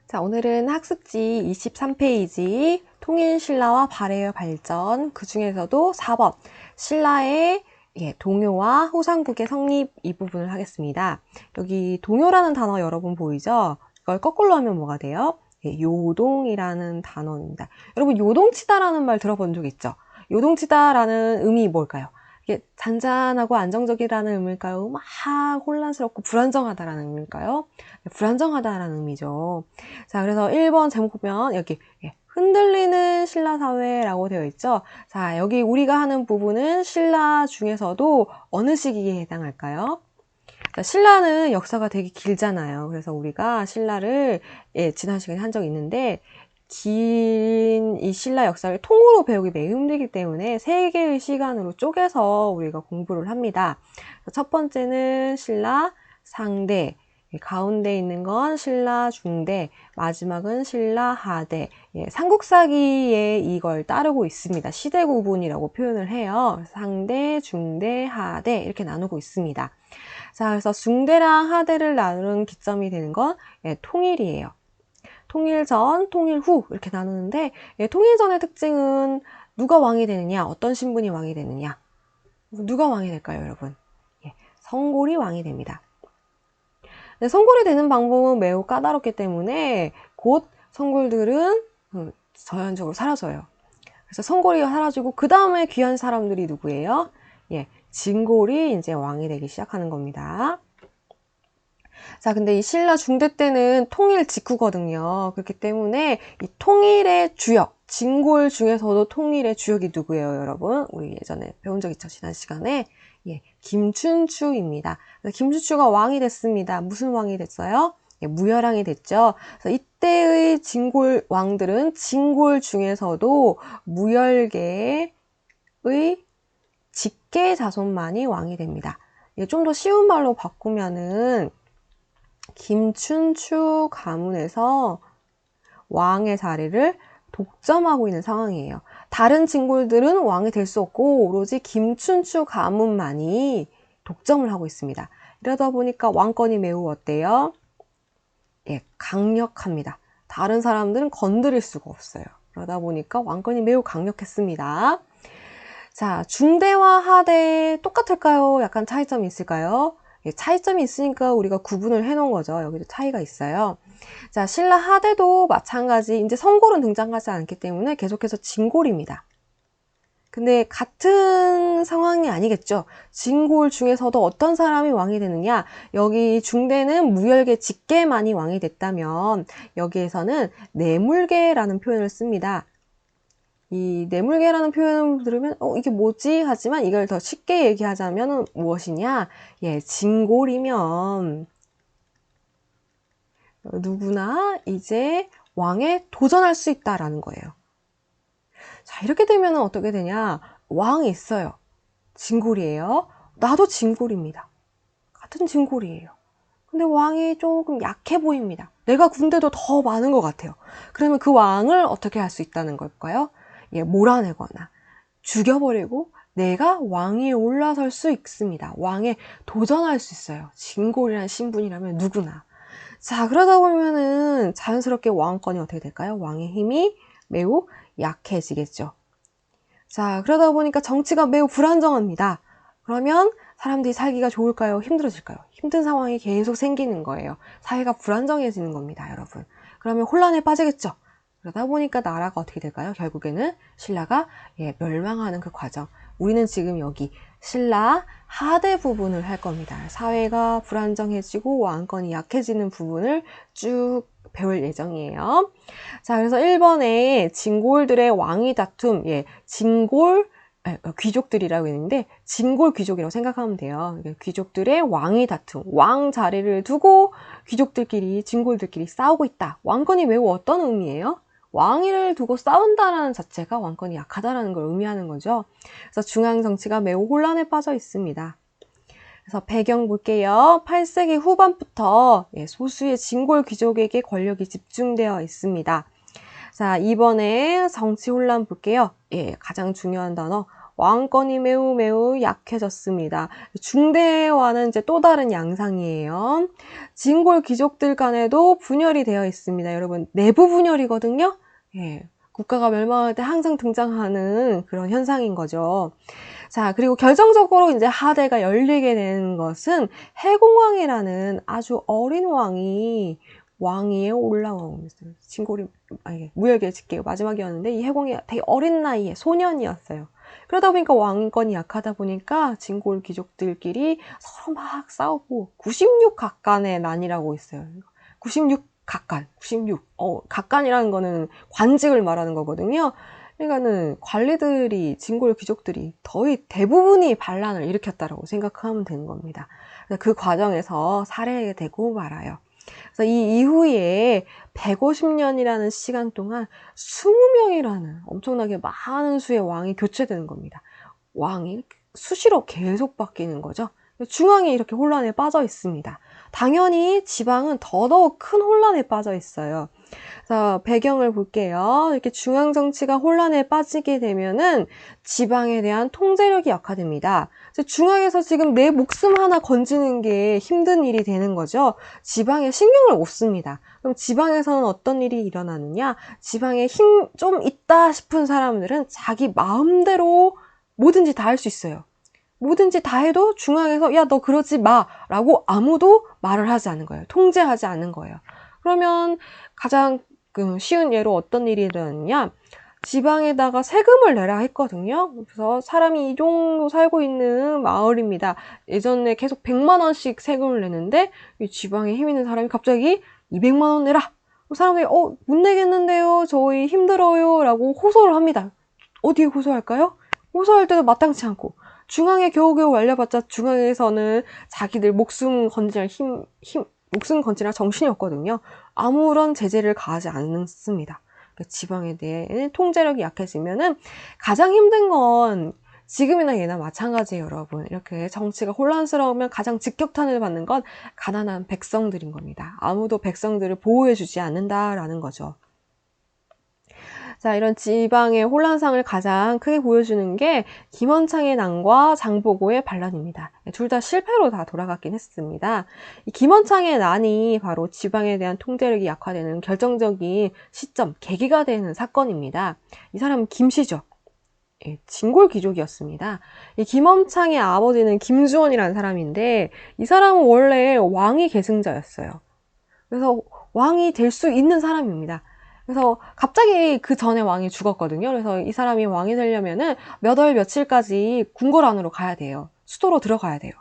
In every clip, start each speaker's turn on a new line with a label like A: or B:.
A: 자, 오늘은 학습지 23페이지 통일신라와 발해의 발전, 그 중에서도 4번 신라의 동요와 호상국의 성립 이 부분을 하겠습니다. 여기 동요라는 단어 여러분 보이죠? 이걸 거꾸로 하면 뭐가 돼요? 요동이라는 단어입니다. 여러분 요동치다라는 말 들어본 적 있죠? 요동치다라는 의미 뭘까요? 이게 잔잔하고 안정적이라는 의미일까요? 막 혼란스럽고 불안정하다라는 의미일까요? 불안정하다라는 의미죠. 자, 그래서 1번 제목 보면 여기 흔들리는 신라 사회라고 되어 있죠. 자, 여기 우리가 하는 부분은 신라 중에서도 어느 시기에 해당할까요? 자, 신라는 역사가 되게 길잖아요. 그래서 우리가 신라를 지난 시간에 한 적이 있는데 긴 이 신라 역사를 통으로 배우기 매우 힘들기 때문에 3개의 시간으로 쪼개서 우리가 공부를 합니다. 첫 번째는 신라 상대, 가운데 있는 건 신라 중대, 마지막은 신라 하대. 삼국사기에 이걸 따르고 있습니다. 시대 구분이라고 표현을 해요. 상대, 중대, 하대 이렇게 나누고 있습니다. 자, 그래서 중대랑 하대를 나누는 기점이 되는 건 통일이에요. 통일 전, 통일 후 이렇게 나누는데 통일 전의 특징은 누가 왕이 되느냐, 어떤 신분이 왕이 되느냐. 누가 왕이 될까요, 여러분? 성골이 왕이 됩니다. 성골이 되는 방법은 매우 까다롭기 때문에 곧 성골들은 전형적으로 사라져요. 그래서 성골이 사라지고 그 다음에 귀한 사람들이 누구예요? 진골이 이제 왕이 되기 시작하는 겁니다. 자, 근데 이 신라 중대 때는 통일 직후거든요. 그렇기 때문에 이 통일의 주역, 진골 중에서도 통일의 주역이 누구예요, 여러분? 우리 예전에 배운 적 있죠, 지난 시간에. 김춘추입니다. 김춘추가 왕이 됐습니다. 무슨 왕이 됐어요? 무열왕이 됐죠. 그래서 이때의 진골 왕들은 진골 중에서도 무열계의 직계 자손만이 왕이 됩니다. 좀 더 쉬운 말로 바꾸면은 김춘추 가문에서 왕의 자리를 독점하고 있는 상황이에요. 다른 진골들은 왕이 될 수 없고 오로지 김춘추 가문만이 독점을 하고 있습니다. 이러다 보니까 왕권이 매우 어때요? 강력합니다. 다른 사람들은 건드릴 수가 없어요. 그러다 보니까 왕권이 매우 강력했습니다. 자, 중대와 하대 똑같을까요? 약간 차이점이 있을까요? 차이점이 있으니까 우리가 구분을 해놓은 거죠. 여기도 차이가 있어요. 자, 신라 하대도 마찬가지. 이제 성골은 등장하지 않기 때문에 계속해서 진골입니다. 근데 같은 상황이 아니겠죠. 진골 중에서도 어떤 사람이 왕이 되느냐. 여기 중대는 무열계 직계만이 왕이 됐다면 여기에서는 내물계라는 표현을 씁니다. 이 내물계라는 표현을 들으면 이게 뭐지? 하지만 이걸 더 쉽게 얘기하자면 무엇이냐? 진골이면 누구나 이제 왕에 도전할 수 있다라는 거예요. 자, 이렇게 되면 어떻게 되냐? 왕이 있어요. 진골이에요. 나도 진골입니다. 같은 진골이에요. 근데 왕이 조금 약해 보입니다. 내가 군대도 더 많은 것 같아요. 그러면 그 왕을 어떻게 할 수 있다는 걸까요? 몰아내거나 죽여버리고 내가 왕위에 올라설 수 있습니다. 왕에 도전할 수 있어요. 진골이라는 신분이라면 누구나. 자, 그러다 보면은 자연스럽게 왕권이 어떻게 될까요? 왕의 힘이 매우 약해지겠죠. 자, 그러다 보니까 정치가 매우 불안정합니다. 그러면 사람들이 살기가 좋을까요? 힘들어질까요? 힘든 상황이 계속 생기는 거예요. 사회가 불안정해지는 겁니다, 여러분. 그러면 혼란에 빠지겠죠. 그러다 보니까 나라가 어떻게 될까요? 결국에는 신라가 멸망하는 그 과정. 우리는 지금 여기 신라 하대 부분을 할 겁니다. 사회가 불안정해지고 왕권이 약해지는 부분을 쭉 배울 예정이에요. 자, 그래서 1번에 진골들의 왕위 다툼, 진골 귀족들이라고 했는데 진골 귀족이라고 생각하면 돼요. 귀족들의 왕위 다툼, 왕 자리를 두고 귀족들끼리, 진골들끼리 싸우고 있다. 왕권이 매우 어떤 의미예요? 왕위를 두고 싸운다는 자체가 왕권이 약하다는 걸 의미하는 거죠. 그래서 중앙 정치가 매우 혼란에 빠져 있습니다. 그래서 배경 볼게요. 8세기 후반부터 소수의 진골 귀족에게 권력이 집중되어 있습니다. 자, 이번에 정치 혼란 볼게요. 가장 중요한 단어 왕권이 매우 매우 약해졌습니다. 중대와는 이제 또 다른 양상이에요. 진골 귀족들 간에도 분열이 되어 있습니다. 여러분, 내부 분열이거든요. 예, 국가가 멸망할 때 항상 등장하는 그런 현상인 거죠. 자, 그리고 결정적으로 이제 하대가 열리게 되는 것은 해공왕이라는 아주 어린 왕위에 올라오고 있어요. 진골이, 무열기에 짓게 마지막이었는데 이 해공이 되게 어린 나이에 소년이었어요. 그러다 보니까 왕권이 약하다 보니까 진골 귀족들끼리 서로 막 싸우고 96각간의 난이라고 있어요. 96각간, 96. 각간이라는 거는 관직을 말하는 거거든요. 그러니까는 관리들이, 진골 귀족들이 거의 대부분이 반란을 일으켰다라고 생각하면 되는 겁니다. 그 과정에서 살해되고 말아요. 그래서 이 이후에 150년이라는 시간 동안 20명이라는 엄청나게 많은 수의 왕이 교체되는 겁니다. 왕이 수시로 계속 바뀌는 거죠. 중앙이 이렇게 혼란에 빠져 있습니다. 당연히 지방은 더더욱 큰 혼란에 빠져 있어요. 자, 배경을 볼게요. 이렇게 중앙 정치가 혼란에 빠지게 되면은 지방에 대한 통제력이 약화됩니다. 중앙에서 지금 내 목숨 하나 건지는 게 힘든 일이 되는 거죠. 지방에 신경을 못 씁니다. 그럼 지방에서는 어떤 일이 일어나느냐? 지방에 힘 좀 있다 싶은 사람들은 자기 마음대로 뭐든지 다 할 수 있어요. 뭐든지 다 해도 중앙에서 야, 너 그러지 마 라고 아무도 말을 하지 않는 거예요. 통제하지 않는 거예요. 그러면 가장 쉬운 예로 어떤 일이 일어났냐? 지방에다가 세금을 내라 했거든요. 그래서 사람이 이 정도 살고 있는 마을입니다. 예전에 계속 100만 원씩 세금을 내는데 이 지방에 힘 있는 사람이 갑자기 200만 원 내라. 사람들이 못 내겠는데요. 저희 힘들어요. 라고 호소를 합니다. 어디에 호소할까요? 호소할 때도 마땅치 않고 중앙에 겨우겨우 말려봤자 중앙에서는 자기들 목숨 건질 목숨 건지라 정신이 없거든요. 아무런 제재를 가하지 않습니다. 지방에 대해 통제력이 약해지면은 가장 힘든 건 지금이나 예나 마찬가지예요, 여러분. 이렇게 정치가 혼란스러우면 가장 직격탄을 받는 건 가난한 백성들인 겁니다. 아무도 백성들을 보호해주지 않는다라는 거죠. 자, 이런 지방의 혼란상을 가장 크게 보여주는 게 김원창의 난과 장보고의 반란입니다. 둘 다 실패로 다 돌아갔긴 했습니다. 이 김원창의 난이 바로 지방에 대한 통제력이 약화되는 결정적인 시점, 계기가 되는 사건입니다. 이 사람은 김씨죠. 진골 귀족이었습니다. 이 김원창의 아버지는 김주원이라는 사람인데 이 사람은 원래 왕위 계승자였어요. 그래서 왕이 될 수 있는 사람입니다. 그래서 갑자기 그 전에 왕이 죽었거든요. 그래서 이 사람이 왕이 되려면은 몇 월 며칠까지 궁궐 안으로 가야 돼요. 수도로 들어가야 돼요.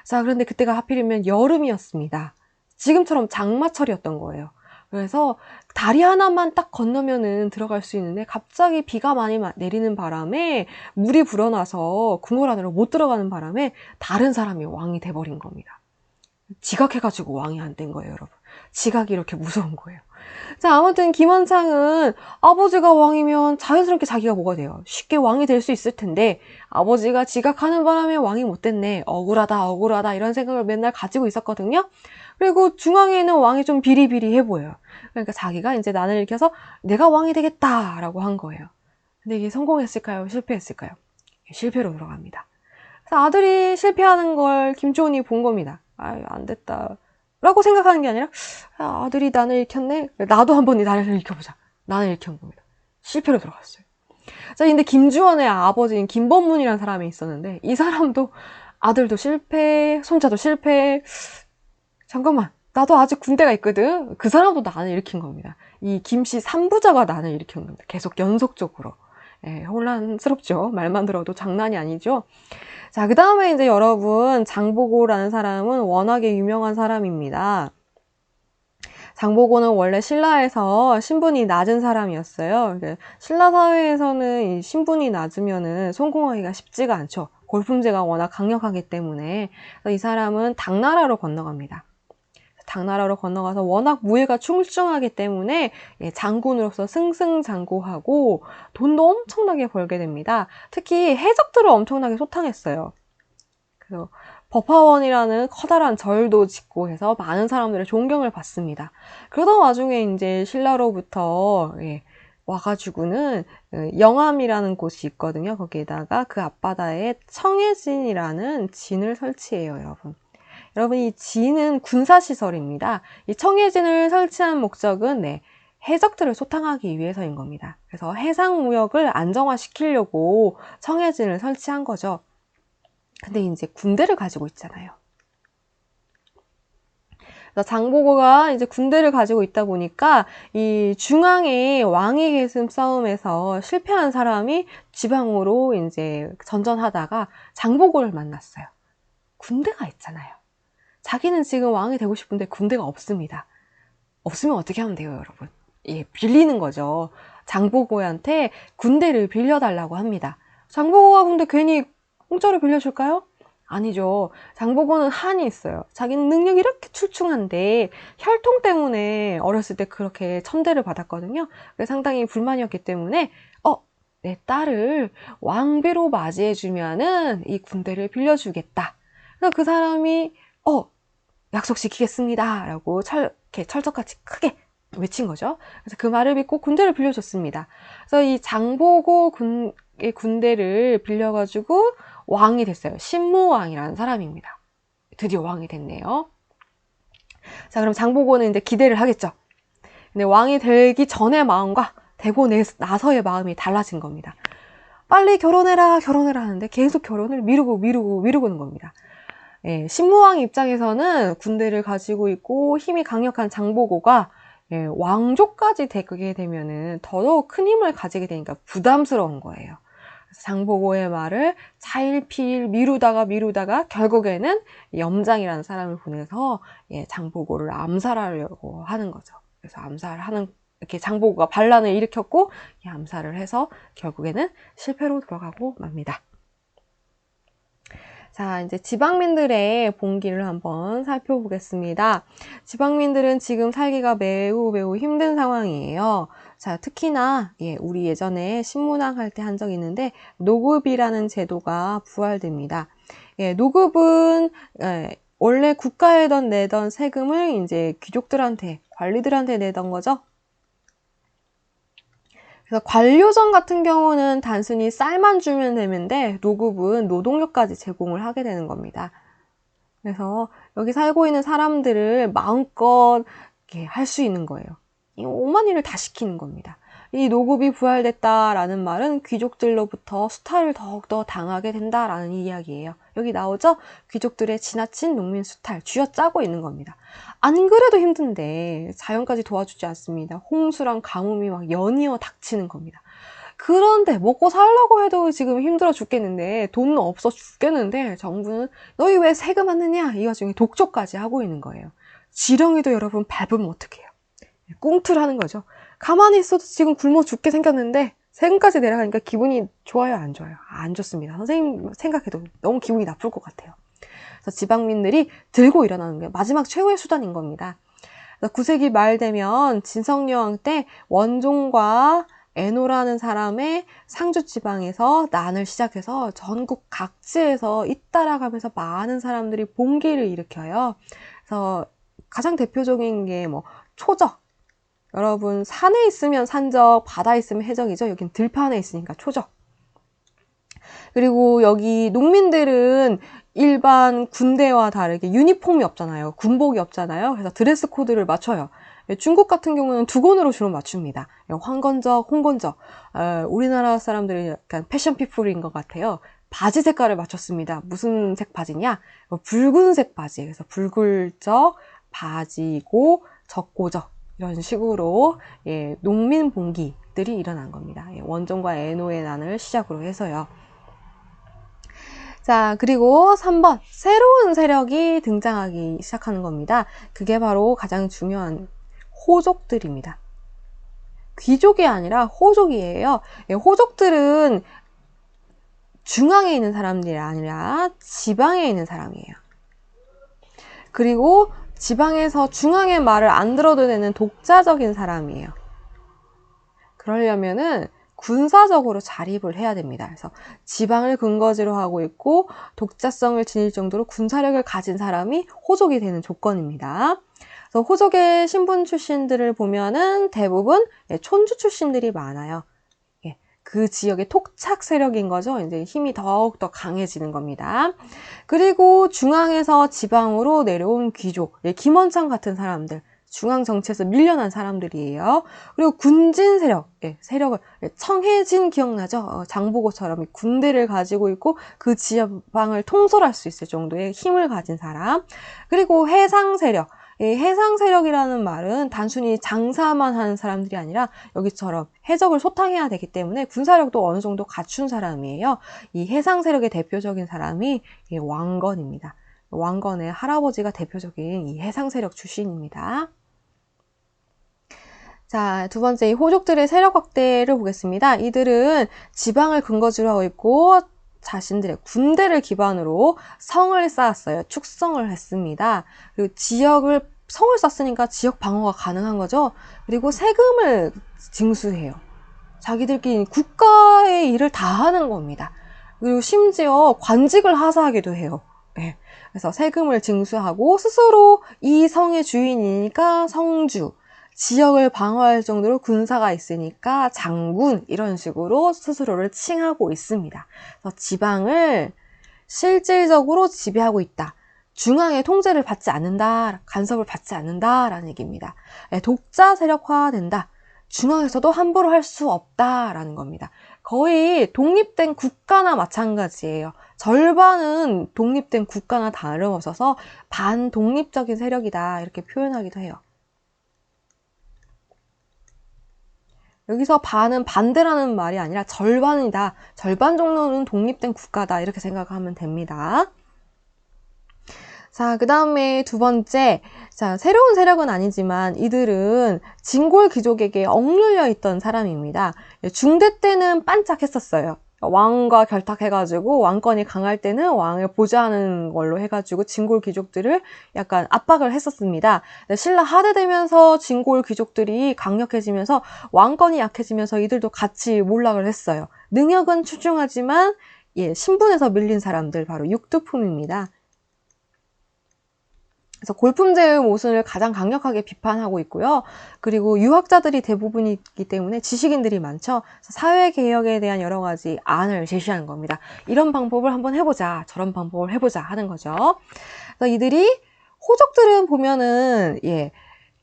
A: 자, 그런데 그때가 하필이면 여름이었습니다. 지금처럼 장마철이었던 거예요. 그래서 다리 하나만 딱 건너면은 들어갈 수 있는데 갑자기 비가 많이 내리는 바람에 물이 불어나서 궁궐 안으로 못 들어가는 바람에 다른 사람이 왕이 돼버린 겁니다. 지각해가지고 왕이 안 된 거예요, 여러분. 지각이 이렇게 무서운 거예요. 자, 아무튼 김원창은 아버지가 왕이면 자연스럽게 자기가 뭐가 돼요? 쉽게 왕이 될 수 있을 텐데 아버지가 지각하는 바람에 왕이 못 됐네. 억울하다 이런 생각을 맨날 가지고 있었거든요. 그리고 중앙에 있는 왕이 좀 비리비리해 보여요. 그러니까 자기가 이제 난을 일으켜서 내가 왕이 되겠다라고 한 거예요. 근데 이게 성공했을까요? 실패했을까요? 실패로 돌아갑니다. 그래서 아들이 실패하는 걸 김주원이 본 겁니다. 아유, 안 됐다 라고 생각하는 게 아니라 아들이 난을 일으켰네? 나도 한번 이 난을 일으켜보자. 난을 일으킨 겁니다. 실패로 들어갔어요. 자, 근데 김주원의 아버지인 김범문이라는 사람이 있었는데 이 사람도 아들도 실패, 손자도 실패. 잠깐만, 나도 아직 군대가 있거든. 그 사람도 난을 일으킨 겁니다. 이 김씨 3부자가 난을 일으킨 겁니다. 계속 연속적으로. 혼란스럽죠. 말만 들어도 장난이 아니죠. 자, 그 다음에 이제 여러분, 장보고라는 사람은 워낙에 유명한 사람입니다. 장보고는 원래 신라에서 신분이 낮은 사람이었어요. 신라 사회에서는 이 신분이 낮으면은 성공하기가 쉽지가 않죠. 골품제가 워낙 강력하기 때문에. 이 사람은 당나라로 건너갑니다. 당나라로 건너가서 워낙 무예가 출중하기 때문에 장군으로서 승승장구하고 돈도 엄청나게 벌게 됩니다. 특히 해적들을 엄청나게 소탕했어요. 그래서 법화원이라는 커다란 절도 짓고 해서 많은 사람들의 존경을 받습니다. 그러던 와중에 이제 신라로부터 와가지고는 영암이라는 곳이 있거든요. 거기에다가 그 앞바다에 청해진이라는 진을 설치해요, 여러분. 여러분, 이 진은 군사시설입니다. 이 청해진을 설치한 목적은 해적들을 소탕하기 위해서인 겁니다. 그래서 해상무역을 안정화시키려고 청해진을 설치한 거죠. 근데 이제 군대를 가지고 있잖아요. 그래서 장보고가 이제 군대를 가지고 있다 보니까 이 중앙에 왕위 계승 싸움에서 실패한 사람이 지방으로 이제 전전하다가 장보고를 만났어요. 군대가 있잖아요. 자기는 지금 왕이 되고 싶은데 군대가 없습니다. 없으면 어떻게 하면 돼요, 여러분? 예, 빌리는 거죠. 장보고한테 군대를 빌려달라고 합니다. 장보고가 근데 괜히 공짜로 빌려줄까요? 아니죠. 장보고는 한이 있어요. 자기는 능력이 이렇게 출중한데 혈통 때문에 어렸을 때 그렇게 천대를 받았거든요. 그래서 상당히 불만이었기 때문에 내 딸을 왕비로 맞이해주면은 이 군대를 빌려주겠다. 그래서 그 사람이 약속시키겠습니다 라고 이렇게 철석같이 크게 외친 거죠. 그래서 그 말을 믿고 군대를 빌려줬습니다. 그래서 이 장보고 군대를 빌려가지고 왕이 됐어요. 신무왕이라는 사람입니다. 드디어 왕이 됐네요. 자, 그럼 장보고는 이제 기대를 하겠죠. 근데 왕이 되기 전의 마음과 되고 나서의 마음이 달라진 겁니다. 빨리 결혼해라 하는데 계속 결혼을 미루고는 겁니다. 예, 신무왕 입장에서는 군대를 가지고 있고 힘이 강력한 장보고가 왕족까지 되게 되면은 더더욱 큰 힘을 가지게 되니까 부담스러운 거예요. 그래서 장보고의 말을 차일피일 미루다가 결국에는 염장이라는 사람을 보내서 장보고를 암살하려고 하는 거죠. 그래서 이렇게 장보고가 반란을 일으켰고 암살을 해서 결국에는 실패로 돌아가고 맙니다. 자, 이제 지방민들의 봉기를 한번 살펴보겠습니다. 지방민들은 지금 살기가 매우 힘든 상황이에요. 자, 특히나 우리 예전에 신문학 할 때 한 적이 있는데 노급이라는 제도가 부활됩니다. 노급은 원래 국가에 내던 세금을 이제 귀족들한테, 관리들한테 내던 거죠. 그래서 관료정 같은 경우는 단순히 쌀만 주면 되는데 노급은 노동력까지 제공을 하게 되는 겁니다. 그래서 여기 살고 있는 사람들을 마음껏 할 수 있는 거예요. 이 오만 일을 다 시키는 겁니다. 이 노급이 부활됐다라는 말은 귀족들로부터 수탈을 더욱더 당하게 된다라는 이야기예요. 여기 나오죠? 귀족들의 지나친 농민 수탈, 쥐어짜고 있는 겁니다. 안 그래도 힘든데 자연까지 도와주지 않습니다. 홍수랑 가뭄이 막 연이어 닥치는 겁니다. 그런데 먹고 살려고 해도 지금 힘들어 죽겠는데 돈 없어 죽겠는데 정부는 너희 왜 세금 안 내냐? 이 와중에 독촉까지 하고 있는 거예요. 지렁이도 여러분 밟으면 어떡해요? 꽁틀하는 거죠. 가만히 있어도 지금 굶어 죽게 생겼는데 세금까지 내려가니까 기분이 좋아요, 안 좋아요? 안 좋습니다. 선생님 생각해도 너무 기분이 나쁠 것 같아요. 그래서 지방민들이 들고 일어나는 게 마지막 최후의 수단인 겁니다. 9세기 말 되면 진성여왕 때 원종과 에노라는 사람의 상주 지방에서 난을 시작해서 전국 각지에서 잇따라가면서 많은 사람들이 봉기를 일으켜요. 그래서 가장 대표적인 게 초적. 여러분 산에 있으면 산적, 바다에 있으면 해적이죠. 여긴 들판에 있으니까 초적. 그리고 여기 농민들은 일반 군대와 다르게 유니폼이 없잖아요. 군복이 없잖아요. 그래서 드레스 코드를 맞춰요. 중국 같은 경우는 두건으로 주로 맞춥니다. 황건적, 홍건적. 우리나라 사람들이 약간 패션 피플인 것 같아요. 바지 색깔을 맞췄습니다. 무슨 색 바지냐? 붉은색 바지. 그래서 붉을적 바지고 적고적. 이런 식으로 농민 봉기들이 일어난 겁니다. 원종과 에노의 난을 시작으로 해서요. 자, 그리고 3번 새로운 세력이 등장하기 시작하는 겁니다. 그게 바로 가장 중요한 호족들입니다. 귀족이 아니라 호족이에요. 호족들은 중앙에 있는 사람들이 아니라 지방에 있는 사람이에요. 그리고 지방에서 중앙의 말을 안 들어도 되는 독자적인 사람이에요. 그러려면은 군사적으로 자립을 해야 됩니다. 그래서 지방을 근거지로 하고 있고 독자성을 지닐 정도로 군사력을 가진 사람이 호족이 되는 조건입니다. 그래서 호족의 신분 출신들을 보면은 대부분 촌주 출신들이 많아요. 그 지역의 토착 세력인 거죠. 이제 힘이 더욱더 강해지는 겁니다. 그리고 중앙에서 지방으로 내려온 귀족, 김원창 같은 사람들, 중앙 정치에서 밀려난 사람들이에요. 그리고 군진 세력, 세력을 청해진 기억나죠? 장보고처럼 군대를 가지고 있고 그 지방을 통솔할 수 있을 정도의 힘을 가진 사람. 그리고 해상 세력. 해상 세력이라는 말은 단순히 장사만 하는 사람들이 아니라 여기처럼 해적을 소탕해야 되기 때문에 군사력도 어느 정도 갖춘 사람이에요. 이 해상 세력의 대표적인 사람이 왕건입니다. 왕건의 할아버지가 대표적인 이 해상 세력 출신입니다. 자, 두 번째 이 호족들의 세력 확대를 보겠습니다. 이들은 지방을 근거지로 하고 있고 자신들의 군대를 기반으로 성을 쌓았어요. 축성을 했습니다. 그리고 성을 쌓았으니까 지역 방어가 가능한 거죠. 그리고 세금을 징수해요. 자기들끼리 국가의 일을 다 하는 겁니다. 그리고 심지어 관직을 하사하기도 해요. 네. 그래서 세금을 징수하고 스스로 이 성의 주인이니까 성주, 지역을 방어할 정도로 군사가 있으니까 장군, 이런 식으로 스스로를 칭하고 있습니다. 그래서 지방을 실질적으로 지배하고 있다. 중앙의 통제를 받지 않는다, 간섭을 받지 않는다라는 얘기입니다. 독자 세력화된다. 중앙에서도 함부로 할 수 없다라는 겁니다. 거의 독립된 국가나 마찬가지예요. 절반은 독립된 국가나 다름없어서 반독립적인 세력이다 이렇게 표현하기도 해요. 여기서 반은 반대라는 말이 아니라 절반이다. 절반 정도는 독립된 국가다 이렇게 생각하면 됩니다. 자, 그 다음에 두 번째, 자, 새로운 세력은 아니지만 이들은 진골 귀족에게 억눌려 있던 사람입니다. 중대 때는 반짝했었어요. 왕과 결탁해가지고 왕권이 강할 때는 왕을 보좌하는 걸로 해가지고 진골 귀족들을 약간 압박을 했었습니다. 신라 하대되면서 진골 귀족들이 강력해지면서 왕권이 약해지면서 이들도 같이 몰락을 했어요. 능력은 출중하지만 신분에서 밀린 사람들 바로 육두품입니다. 그래서 골품제의 모순을 가장 강력하게 비판하고 있고요. 그리고 유학자들이 대부분이기 때문에 지식인들이 많죠. 사회개혁에 대한 여러 가지 안을 제시하는 겁니다. 이런 방법을 한번 해보자, 저런 방법을 해보자 하는 거죠. 그래서 이들이, 호족들은 보면은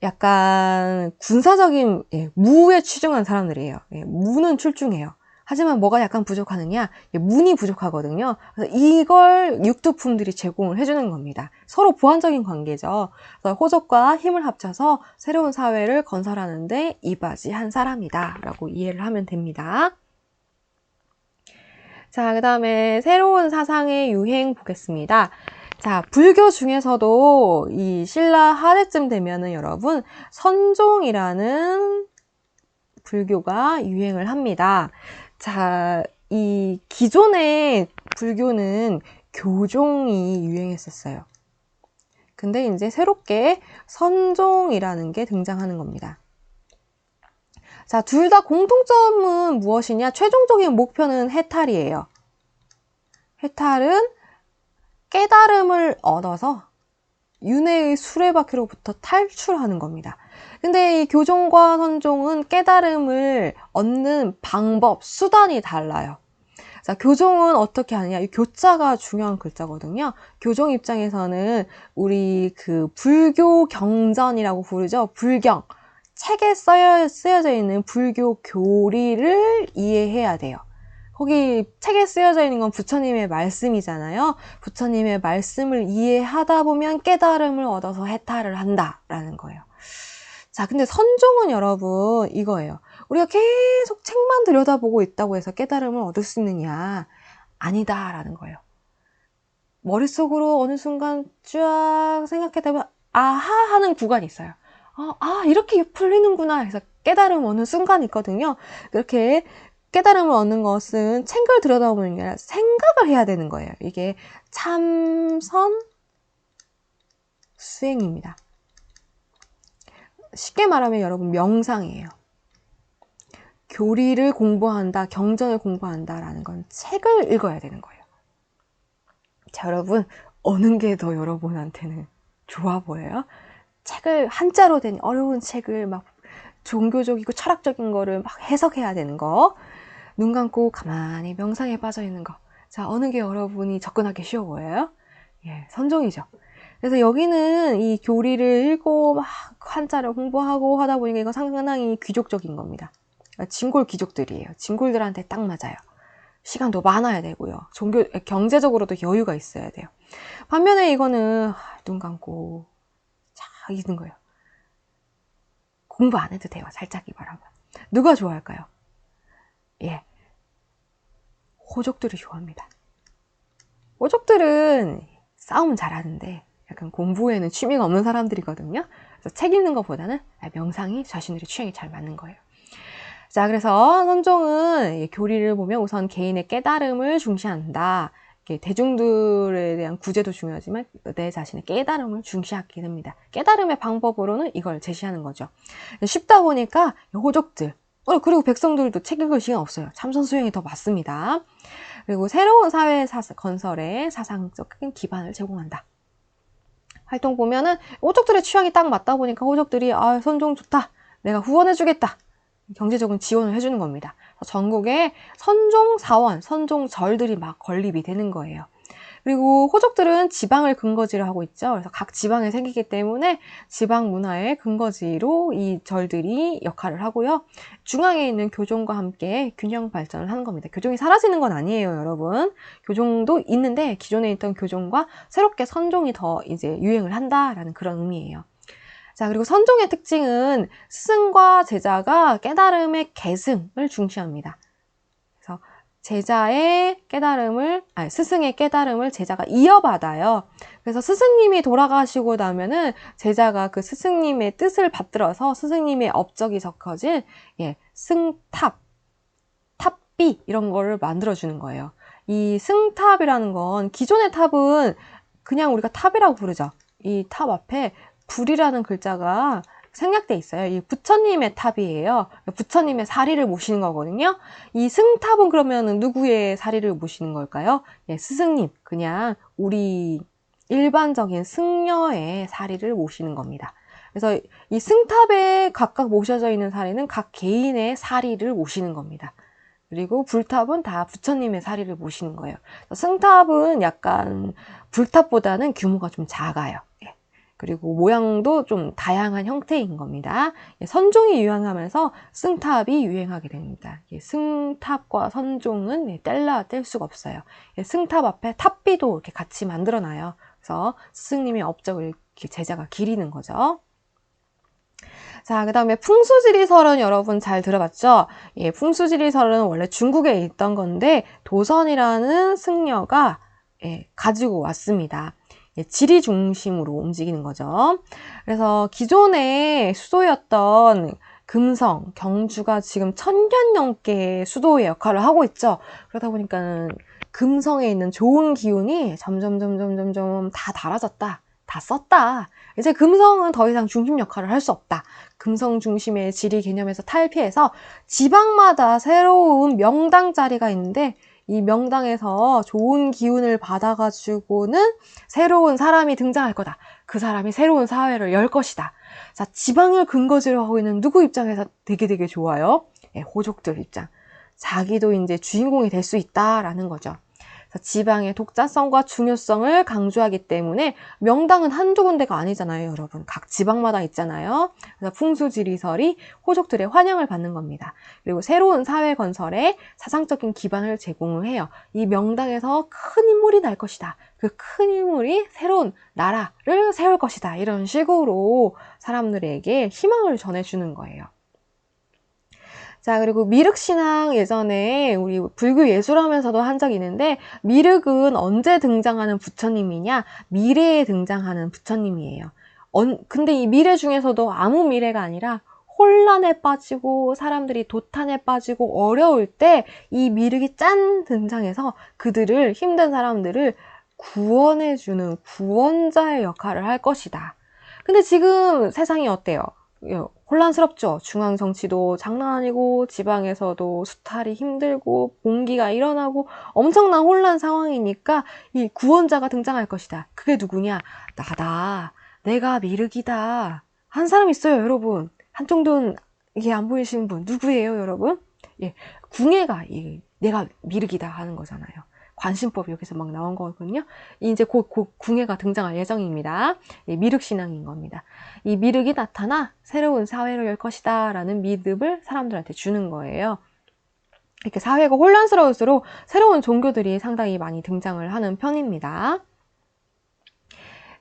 A: 약간 군사적인 무에 치중한 사람들이에요. 무는 출중해요. 하지만 뭐가 약간 부족하느냐? 문이 부족하거든요. 그래서 이걸 육두품들이 제공을 해주는 겁니다. 서로 보완적인 관계죠. 그래서 호족과 힘을 합쳐서 새로운 사회를 건설하는데 이바지한 사람이다 라고 이해를 하면 됩니다. 자, 그 다음에 새로운 사상의 유행 보겠습니다. 자, 불교 중에서도 이 신라 하대쯤 되면은 여러분 선종이라는 불교가 유행을 합니다. 자, 이 기존의 불교는 교종이 유행했었어요. 근데 이제 새롭게 선종이라는 게 등장하는 겁니다. 자, 둘 다 공통점은 무엇이냐? 최종적인 목표는 해탈이에요. 해탈은 깨달음을 얻어서 윤회의 수레바퀴로부터 탈출하는 겁니다. 근데 이 교종과 선종은 깨달음을 얻는 방법, 수단이 달라요. 자, 교종은 어떻게 하느냐? 이 교자가 중요한 글자거든요. 교종 입장에서는 우리 그 불교 경전이라고 부르죠. 불경. 책에 쓰여져 있는 불교 교리를 이해해야 돼요. 거기 책에 쓰여져 있는 건 부처님의 말씀이잖아요. 부처님의 말씀을 이해하다 보면 깨달음을 얻어서 해탈을 한다라는 거예요. 자, 근데 선종은 여러분 이거예요. 우리가 계속 책만 들여다보고 있다고 해서 깨달음을 얻을 수 있느냐? 아니다라는 거예요. 머릿속으로 어느 순간 쫙 생각하다 보면 아하 하는 구간이 있어요. 이렇게 풀리는구나 해서 깨달음 얻는 순간이 있거든요. 그렇게 깨달음을 얻는 것은 책을 들여다보는 게 아니라 생각을 해야 되는 거예요. 이게 참선 수행입니다. 쉽게 말하면 여러분 명상이에요. 교리를 공부한다, 경전을 공부한다라는 건 책을 읽어야 되는 거예요. 자, 여러분 어느 게 더 여러분한테는 좋아 보여요? 책을 한자로 된 어려운 책을 막 종교적이고 철학적인 거를 막 해석해야 되는 거. 눈 감고 가만히 명상에 빠져 있는 거. 자, 어느 게 여러분이 접근하기 쉬워 보여요? 예, 선종이죠. 그래서 여기는 이 교리를 읽고 막 한자를 공부하고 하다 보니까 이거 상당히 귀족적인 겁니다. 진골 귀족들이에요. 진골들한테 딱 맞아요. 시간도 많아야 되고요. 경제적으로도 여유가 있어야 돼요. 반면에 이거는 눈 감고 자 있는 거예요. 공부 안 해도 돼요. 살짝이 말하면. 누가 좋아할까요? 예, 호족들이 좋아합니다. 호족들은 싸움 잘하는데 약간 공부에는 취미가 없는 사람들이거든요. 그래서 책 읽는 것보다는 명상이 자신들의 취향에 잘 맞는 거예요. 자, 그래서 선종은 교리를 보면 우선 개인의 깨달음을 중시한다. 대중들에 대한 구제도 중요하지만 내 자신의 깨달음을 중시하게 됩니다. 깨달음의 방법으로는 이걸 제시하는 거죠. 쉽다 보니까 호족들, 그리고 백성들도 책 읽을 시간 없어요. 참선 수행이 더 맞습니다. 그리고 새로운 사회 건설에 사상적인 기반을 제공한다. 활동 보면은 호족들의 취향이 딱 맞다 보니까 호족들이 선종 좋다. 내가 후원해주겠다. 경제적인 지원을 해주는 겁니다. 전국에 선종사원, 선종절들이 막 건립이 되는 거예요. 그리고 호족들은 지방을 근거지로 하고 있죠. 그래서 각 지방에 생기기 때문에 지방 문화의 근거지로 이 절들이 역할을 하고요. 중앙에 있는 교종과 함께 균형 발전을 하는 겁니다. 교종이 사라지는 건 아니에요, 여러분. 교종도 있는데 기존에 있던 교종과 새롭게 선종이 더 이제 유행을 한다라는 그런 의미예요. 자, 그리고 선종의 특징은 스승과 제자가 깨달음의 계승을 중시합니다. 그래서 스승의 깨달음을 제자가 이어받아요. 그래서 스승님이 돌아가시고 나면은 제자가 그 스승님의 뜻을 받들어서 스승님의 업적이 적혀진 승탑, 탑비 이런 거를 만들어주는 거예요. 이 승탑이라는 건 기존의 탑은 그냥 우리가 탑이라고 부르죠. 이 탑 앞에 불이라는 글자가 생략돼 있어요. 이 부처님의 탑이에요. 부처님의 사리를 모시는 거거든요. 이 승탑은 그러면 누구의 사리를 모시는 걸까요? 스승님, 그냥 우리 일반적인 승려의 사리를 모시는 겁니다. 그래서 이 승탑에 각각 모셔져 있는 사리는 각 개인의 사리를 모시는 겁니다. 그리고 불탑은 다 부처님의 사리를 모시는 거예요. 승탑은 약간 불탑보다는 규모가 좀 작아요. 그리고 모양도 좀 다양한 형태인 겁니다. 선종이 유행하면서 승탑이 유행하게 됩니다. 승탑과 선종은 뗄 수가 없어요. 승탑 앞에 탑비도 이렇게 같이 만들어놔요. 그래서 스승님의 업적을 제자가 기리는 거죠. 자, 그 다음에 풍수지리설은 여러분 잘 들어봤죠? 풍수지리설은 원래 중국에 있던 건데 도선이라는 승려가 가지고 왔습니다. 지리 중심으로 움직이는 거죠. 그래서 기존의 수도였던 금성, 경주가 지금 1000년 넘게 수도의 역할을 하고 있죠. 그러다 보니까 금성에 있는 좋은 기운이 점점 다 달아졌다. 다 썼다. 이제 금성은 더 이상 중심 역할을 할 수 없다. 금성 중심의 지리 개념에서 탈피해서 지방마다 새로운 명당 자리가 있는데 이 명당에서 좋은 기운을 받아가지고는 새로운 사람이 등장할 거다. 그 사람이 새로운 사회를 열 것이다. 자, 지방을 근거지로 하고 있는 누구 입장에서 되게 좋아요? 호족들 입장. 자기도 이제 주인공이 될 수 있다라는 거죠. 지방의 독자성과 중요성을 강조하기 때문에 명당은 한두 군데가 아니잖아요, 여러분. 각 지방마다 있잖아요. 그래서 풍수지리설이 호족들의 환영을 받는 겁니다. 그리고 새로운 사회 건설에 사상적인 기반을 제공을 해요. 이 명당에서 큰 인물이 날 것이다. 그 큰 인물이 새로운 나라를 세울 것이다. 이런 식으로 사람들에게 희망을 전해주는 거예요. 자, 그리고 미륵신앙 예전에 우리 불교 예술하면서도 한 적이 있는데 미륵은 언제 등장하는 부처님이냐? 미래에 등장하는 부처님이에요. 근데 이 미래 중에서도 아무 미래가 아니라 혼란에 빠지고 사람들이 도탄에 빠지고 어려울 때 이 미륵이 짠 등장해서 그들을 힘든 사람들을 구원해주는 구원자의 역할을 할 것이다. 근데 지금 세상이 어때요? 혼란스럽죠. 중앙 정치도 장난 아니고 지방에서도 수탈이 힘들고 봉기가 일어나고 엄청난 혼란 상황이니까 이 구원자가 등장할 것이다. 그게 누구냐? 나다. 내가 미륵이다. 한 사람 있어요, 여러분. 한쪽 눈 이게 안 보이시는 분 누구예요, 여러분? 예, 궁예가 내가 미륵이다 하는 거잖아요. 관심법이 여기서 막 나온 거거든요. 이제 곧 궁예가 등장할 예정입니다. 예, 미륵 신앙인 겁니다. 이 미륵이 나타나 새로운 사회를 열 것이다 라는 믿음을 사람들한테 주는 거예요. 이렇게 사회가 혼란스러울수록 새로운 종교들이 상당히 많이 등장을 하는 편입니다.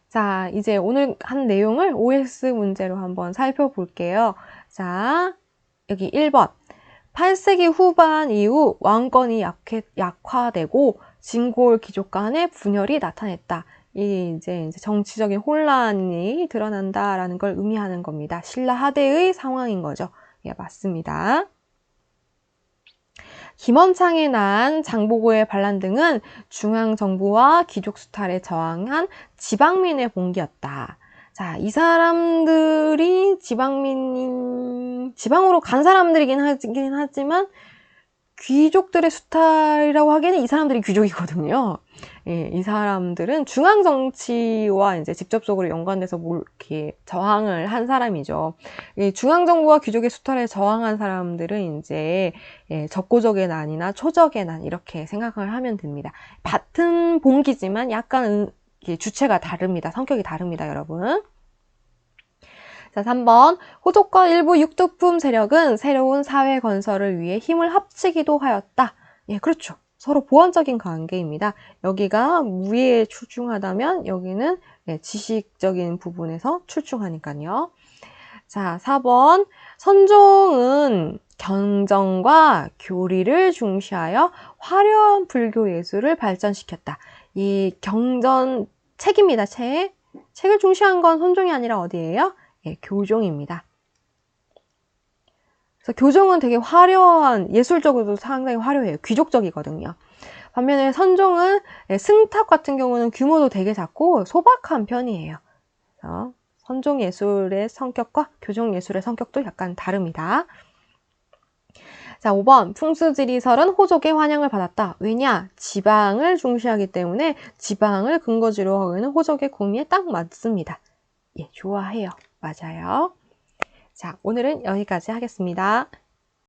A: 자, 이제 오늘 한 내용을 OS 문제로 한번 살펴볼게요. 자, 여기 1번. 8세기 후반 이후 왕권이 약화되고 진골 귀족 간의 분열이 나타났다. 이제 정치적인 혼란이 드러난다라는 걸 의미하는 겁니다. 신라 하대의 상황인 거죠. 예, 맞습니다. 김원창에 난 장보고의 반란 등은 중앙정부와 귀족 수탈에 저항한 지방민의 봉기였다. 자, 이 사람들이 지방으로 간 사람들이긴 하지만 귀족들의 수탈이라고 하기에는 이 사람들이 귀족이거든요. 예, 이 사람들은 중앙 정치와 이제 직접적으로 연관돼서 이렇게 저항을 한 사람이죠. 이 중앙 정부와 귀족의 수탈에 저항한 사람들은 이제 적고적의 난이나 초적의 난 이렇게 생각을 하면 됩니다. 같은 봉기지만 약간 주체가 다릅니다. 성격이 다릅니다, 여러분. 자, 3번. 호족과 일부 육두품 세력은 새로운 사회 건설을 위해 힘을 합치기도 하였다. 예, 그렇죠. 서로 보완적인 관계입니다. 여기가 무예에 출중하다면 여기는 지식적인 부분에서 출중하니까요. 자, 4번. 선종은 경전과 교리를 중시하여 화려한 불교 예술을 발전시켰다. 이 경전, 책입니다, 책. 책을 중시한 건 선종이 아니라 어디예요? 예, 교종입니다. 그래서 교종은 되게 화려한, 예술적으로도 상당히 화려해요. 귀족적이거든요. 반면에 선종은 승탑 같은 경우는 규모도 되게 작고 소박한 편이에요. 그래서 선종 예술의 성격과 교종 예술의 성격도 약간 다릅니다. 자, 5번. 풍수지리설은 호족의 환영을 받았다. 왜냐? 지방을 중시하기 때문에 지방을 근거지로 하기에는 호족의 구미에 딱 맞습니다. 예, 좋아해요. 맞아요. 자, 오늘은 여기까지 하겠습니다.